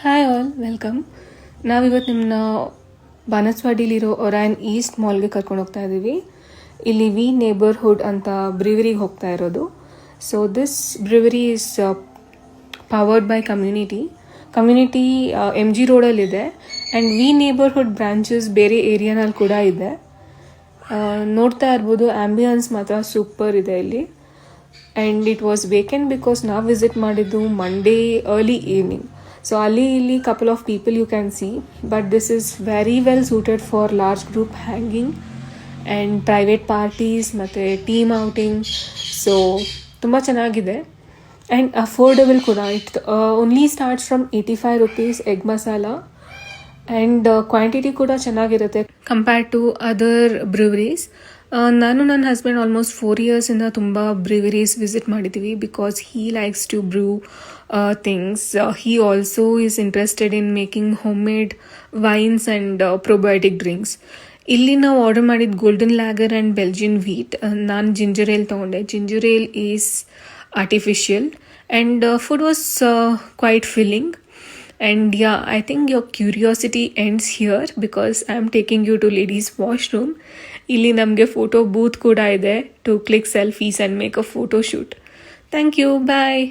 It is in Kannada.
Hi all, welcome. ನಾವಿವತ್ತು ನಿಮ್ಮನ್ನ ಬಾನಸವಾಡಿಲಿರೋ ಒರಾಯನ್ ಈಸ್ಟ್ ಮಾಲ್ಗೆ ಕರ್ಕೊಂಡು ಹೋಗ್ತಾ ಇದ್ದೀವಿ. ಇಲ್ಲಿ ವಿ ನೇಬರ್ಹುಡ್ ಅಂತ ಬ್ರಿವರಿಗೆ ಹೋಗ್ತಾ ಇರೋದು. So this brewery is powered by community M G ರೋಡಲ್ಲಿದೆ. ಆ್ಯಂಡ್ ವಿ ನೇಬರ್ಹುಡ್ ಬ್ರಾಂಚಸ್ ಬೇರೆ ಏರಿಯಾನಲ್ಲಿ ಕೂಡ ಇದೆ. ನೋಡ್ತಾ ಇರ್ಬೋದು, ಆ್ಯಂಬಿಯನ್ಸ್ ಮಾತ್ರ ಸೂಪರ್ ಇದೆ ಇಲ್ಲಿ. And it was vacant because ನಾವು ವಿಸಿಟ್ ಮಾಡಿದ್ದು ಮಂಡೇ ಅರ್ಲಿ ಈವ್ನಿಂಗ್. So ಅಲ್ಲಿ ಇಲ್ಲಿ couple of people you can see, but this is very well suited for large group hanging and private parties ಮತ್ತು team outing. So ತುಂಬ ಚೆನ್ನಾಗಿದೆ ಆ್ಯಂಡ್ ಅಫೋರ್ಡಬಲ್ ಕೂಡ. It only starts from 85 rupees egg masala. And quantity ಕೂಡ ಚೆನ್ನಾಗಿರುತ್ತೆ ಕಂಪೇರ್ಡ್ ಟು ಅದರ್ ಬ್ರಿವರೀಸ್. ನಾನು ನನ್ನ ಹಸ್ಬೆಂಡ್ ಆಲ್ಮೋಸ್ಟ್ 4 yearsಯಿಂದ ತುಂಬ ಬ್ರಿವರೀಸ್ ವಿಸಿಟ್ ಮಾಡಿದ್ದೀವಿ because he likes to brew things. He also is interested in making homemade wines and probiotic drinks. ಇಲ್ಲಿ ನಾವು ಆರ್ಡರ್ ಮಾಡಿದ golden lager and Belgian wheat. ನಾನು ಜಿಂಜರ್ ಏಲ್ ತೊಗೊಂಡೆ. Ginger ale is artificial and food was quite filling. And yeah, I think your curiosity ends here because I am taking you to ladies washroom. ಇಲ್ಲಿ ನಮಗೆ ಫೋಟೋ ಬೂತ್ ಕೂಡ ಇದೆ to click selfies and make a photo shoot. Thank you. Bye.